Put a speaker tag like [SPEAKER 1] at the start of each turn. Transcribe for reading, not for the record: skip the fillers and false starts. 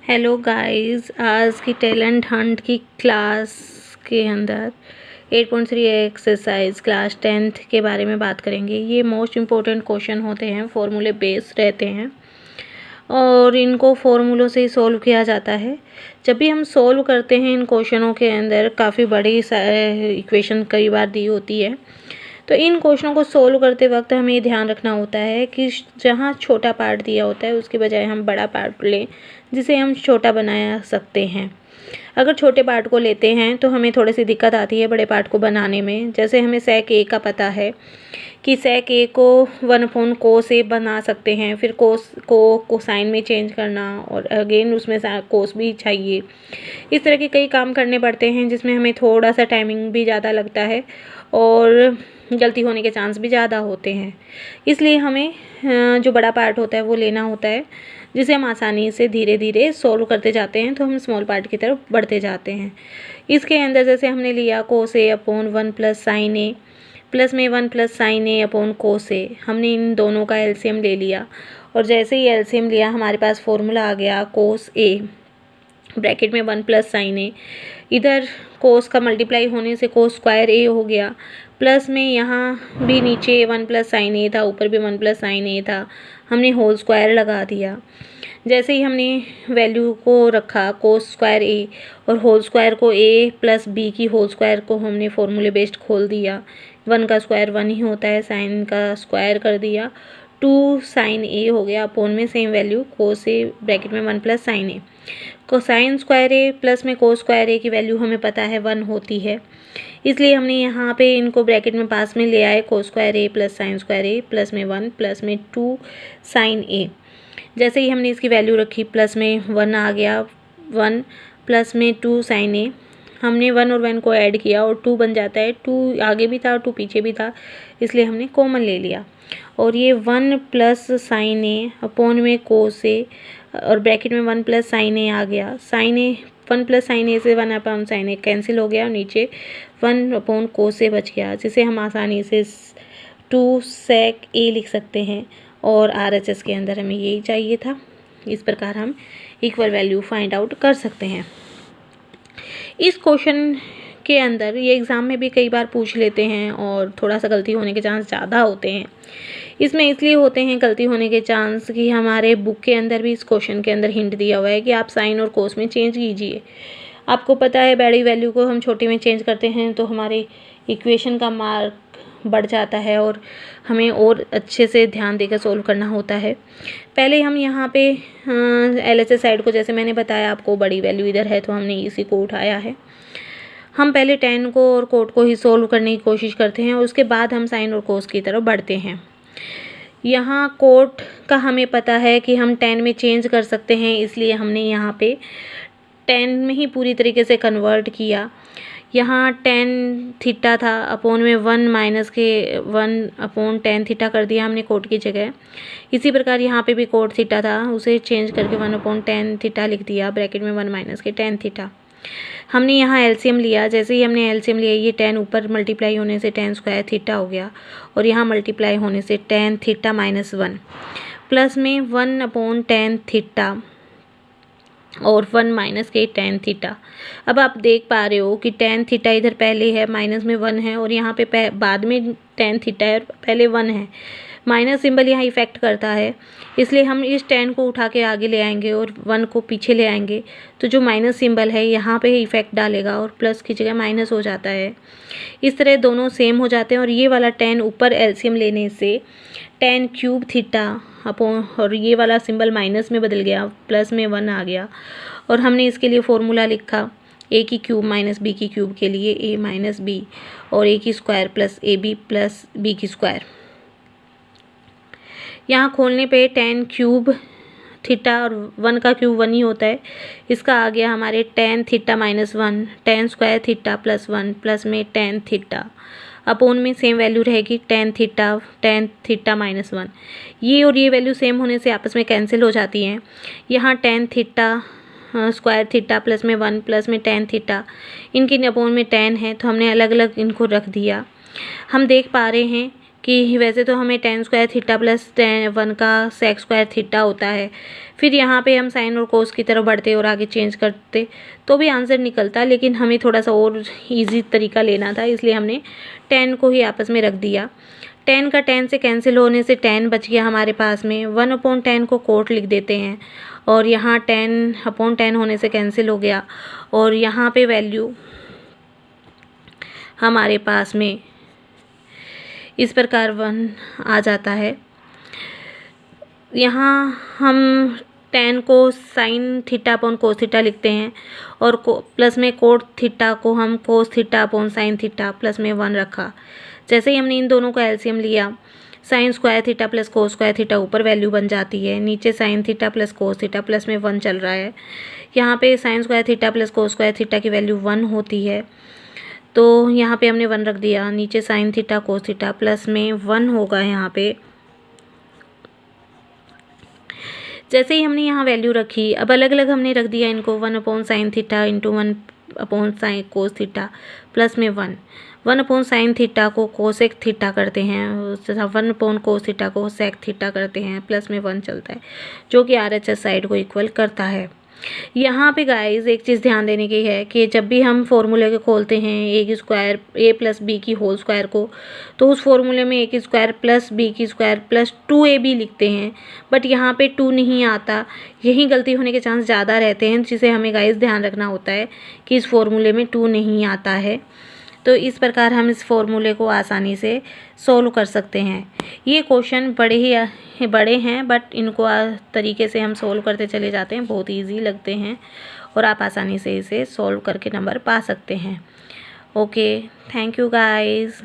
[SPEAKER 1] Hello guys, आज की talent Hunt की क्लास के अंदर 8.3 एक्सरसाइज क्लास 10th के बारे में बात करेंगे। ये मोस्ट इम्पोर्टेंट क्वेश्चन होते हैं, फॉर्मूले बेस्ड रहते हैं और इनको फॉर्मूलों से ही सॉल्व किया जाता है। जब भी हम सॉल्व करते हैं इन क्वेश्चनों के अंदर काफ़ी बड़ी इक्वेशन कई बार दी होती है, तो इन क्वेश्चनों को सोल्व करते वक्त हमें ये ध्यान रखना होता है कि जहाँ छोटा पार्ट दिया होता है उसके बजाय हम बड़ा पार्ट लें जिसे हम छोटा बना सकते हैं। अगर छोटे पार्ट को लेते हैं तो हमें थोड़ी सी दिक्कत आती है बड़े पार्ट को बनाने में। जैसे हमें सेक ए का पता है कि सेक ए को 1 कोस ए बना सकते हैं, फिर कोस को कोसाइन में चेंज करना और अगेन उसमें कोस भी चाहिए। इस तरह के कई काम करने पड़ते हैं जिसमें हमें थोड़ा सा टाइमिंग भी ज़्यादा लगता है और गलती होने के चांस भी ज़्यादा होते हैं। इसलिए हमें जो बड़ा पार्ट होता है वो लेना होता है, जिसे हम आसानी से धीरे धीरे सॉल्व करते जाते हैं तो हम स्मॉल पार्ट की तरफ बढ़ते जाते हैं। इसके अंदर जैसे हमने लिया कोस ए अपॉन 1 प्लस साइन ए प्लस में 1 प्लस साइन ए अपॉन कोस ए, हमने इन दोनों का एलसीएम ले लिया और जैसे ही एलसीएम लिया हमारे पास फॉर्मूला आ गया कोस ए ब्रैकेट में 1 प्लस साइन ए, इधर कोस का मल्टीप्लाई होने से कोस स्क्वायर ए हो गया, प्लस में यहाँ भी नीचे 1 प्लस साइन ए था, ऊपर भी 1 प्लस साइन ए था, हमने होल स्क्वायर लगा दिया। जैसे ही हमने वैल्यू को रखा कोस स्क्वायर ए और होल स्क्वायर को ए प्लस बी की होल स्क्वायर को हमने फॉर्मूले बेस्ड खोल दिया। 1 का स्क्वायर 1 ही होता है, साइन का स्क्वायर कर दिया, 2 साइन ए हो गया अपोन में same value cos A bracket में 1 प्लस साइन ए। कोसाइन स्क्वायर ए प्लस में कोस स्क्वायर ए की वैल्यू हमें पता है 1 होती है, इसलिए हमने यहाँ पे इनको ब्रैकेट में पास में ले आए कोस स्क्वायर ए प्लस साइन स्क्वायर ए प्लस में 1 प्लस में 2 साइन ए। जैसे ही हमने इसकी वैल्यू रखी प्लस में 1 आ गया, 1 प्लस में 2 साइन ए, हमने 1 और 1 को ऐड किया और 2 बन जाता है। 2 आगे भी था 2 पीछे भी था, इसलिए हमने कॉमन ले लिया और ये 1 प्लस साइन ए अपॉन में कोस ए और ब्रैकेट में 1 प्लस साइन ए आ गया। साइन ए 1 प्लस साइन ए से 1 अपॉन साइन ए कैंसिल हो गया और नीचे 1 अपॉन कोस ए बच गया, जिसे हम आसानी से 2 सेक ए लिख सकते हैं और आरएचएस के अंदर हमें यही चाहिए था। इस प्रकार हम इक्वल वैल्यू फाइंड आउट कर सकते हैं। इस क्वेश्चन के अंदर ये एग्ज़ाम में भी कई बार पूछ लेते हैं और थोड़ा सा गलती होने के चांस ज़्यादा होते हैं। इसमें इसलिए होते हैं गलती होने के चांस कि हमारे बुक के अंदर भी इस क्वेश्चन के अंदर हिंट दिया हुआ है कि आप साइन और कोस में चेंज कीजिए। आपको पता है बड़ी वैल्यू को हम छोटी में चेंज करते हैं तो हमारे इक्वेशन का मार्क बढ़ जाता है और हमें और अच्छे से ध्यान देकर सोल्व करना होता है। पहले हम यहाँ पे एलएचएस साइड को, जैसे मैंने बताया आपको बड़ी वैल्यू इधर है तो हमने इसी को उठाया है। हम पहले टेन को और कोट को ही सोल्व करने की कोशिश करते हैं और उसके बाद हम साइन और कोस की तरफ बढ़ते हैं। यहाँ कोट का हमें पता है कि हम 10 में चेंज कर सकते हैं, इसलिए हमने यहाँ पे 10 में ही पूरी तरीके से कन्वर्ट किया। यहाँ 10 थीटा था अपोन में 1 माइनस के 1 अपॉन 10 थीटा कर दिया हमने कोट की जगह। इसी प्रकार यहाँ पे भी कोट थीटा था, उसे चेंज करके 1 अपॉन 10 थीटा लिख दिया ब्रैकेट में 1 माइनस के 10 थीटा। हमने यहाँ एलसीएम लिया, जैसे ही हमने एलसीएम लिया ये 10 ऊपर मल्टीप्लाई होने से 10 स्क्वायर थीटा हो गया और यहाँ मल्टीप्लाई होने से 10 थीटा माइनस 1 प्लस में 1 अपॉन 10 थीटा और 1 माइनस के 10 थीटा। अब आप देख पा रहे हो कि 10 थीटा इधर पहले है, माइनस में 1 है और यहाँ पे बाद में 10 थीटा है, पहले 1 है। माइनस सिंबल यहाँ इफेक्ट करता है, इसलिए हम इस 10 को उठा के आगे ले आएंगे और 1 को पीछे ले आएंगे तो जो माइनस सिंबल है यहाँ पे इफेक्ट डालेगा और प्लस की जगह माइनस हो जाता है। इस तरह दोनों सेम हो जाते हैं और ये वाला 10 ऊपर एलसीएम लेने से 10 क्यूब थीटा अपॉन और ये वाला सिंबल माइनस में बदल गया, प्लस में 1 आ गया और हमने इसके लिए फॉर्मूला लिखा ए की क्यूब माइनस बी की क्यूब के लिए ए माइनस बी और ए की square plus a b plus b की स्क्वायर। यहाँ खोलने पे 10 क्यूब थीटा और 1 का क्यूब 1 ही होता है, इसका आ गया हमारे 10 theta minus 1 10 square theta plus 1 plus में 10 थीटा अपोन में सेम वैल्यू रहेगी 10 थीटा माइनस 1। ये और ये वैल्यू सेम होने से आपस में कैंसिल हो जाती हैं। यहाँ 10 थीटा स्क्वायर थीटा प्लस में 1 प्लस में 10 थीटा, इनकी अपोन में 10 है तो हमने अलग अलग इनको रख दिया। हम देख पा रहे हैं कि वैसे तो हमें tan स्क्वायर थीटा प्लस 1 का sec स्क्वायर थीटा होता है, फिर यहाँ पे हम साइन और कोस की तरफ बढ़ते और आगे चेंज करते तो भी आंसर निकलता, लेकिन हमें थोड़ा सा और इजी तरीका लेना था, इसलिए हमने tan को ही आपस में रख दिया। tan का tan से कैंसिल होने से tan बच गया हमारे पास में। 1/tan को कोट लिख देते हैं और यहाँ tan होने से कैंसिल हो गया और यहाँ पे वैल्यू हमारे पास में इस प्रकार 1 आ जाता है। यहाँ हम tan को sine theta upon cos theta लिखते हैं और प्लस में कोट थीटा को हम cos theta upon sine theta plus में 1 रखा। जैसे ही हमने इन दोनों का एलसीएम लिया, sine square theta plus cos square theta ऊपर वैल्यू बन जाती है, नीचे sine theta plus cos theta plus में 1 चल रहा है। यहाँ पे sine square theta plus cos square theta की वैल्यू 1 होती है, तो यहाँ पे हमने 1 रख दिया। नीचे sine theta cos theta plus में 1 होगा यहाँ पे। जैसे ही हमने यहाँ वैल्यू रखी, अब अलग अलग हमने रख दिया इनको। 1/sin theta into 1/sin cos theta plus में 1। 1/sin थीटा को कोसेक थीटा करते हैं, 1/cos थीटा को सेक थीटा करते हैं, प्लस में 1 चलता है, जो कि RHS साइड को इक्वल करता है। यहाँ पे गाइस एक चीज़ ध्यान देने की है कि जब भी हम फॉर्मूले को खोलते हैं a प्लस b की होल स्क्वायर को, तो उस फॉर्मूले में a square plus b square plus 2ab लिखते हैं, बट यहाँ पे 2 नहीं आता। यही गलती होने के चांस ज़्यादा रहते हैं, जिसे हमें गाइस ध्यान रखना होता है कि इस फॉर्मूले में 2 नहीं आता है। तो इस प्रकार हम इस फॉर्मूले को आसानी से सोल्व कर सकते हैं। ये क्वेश्चन बड़े हैं, बट इनको तरीके से हम सोल्व करते चले जाते हैं, बहुत इजी लगते हैं और आप आसानी से इसे सोल्व करके नंबर पा सकते हैं। Okay, thank you guys.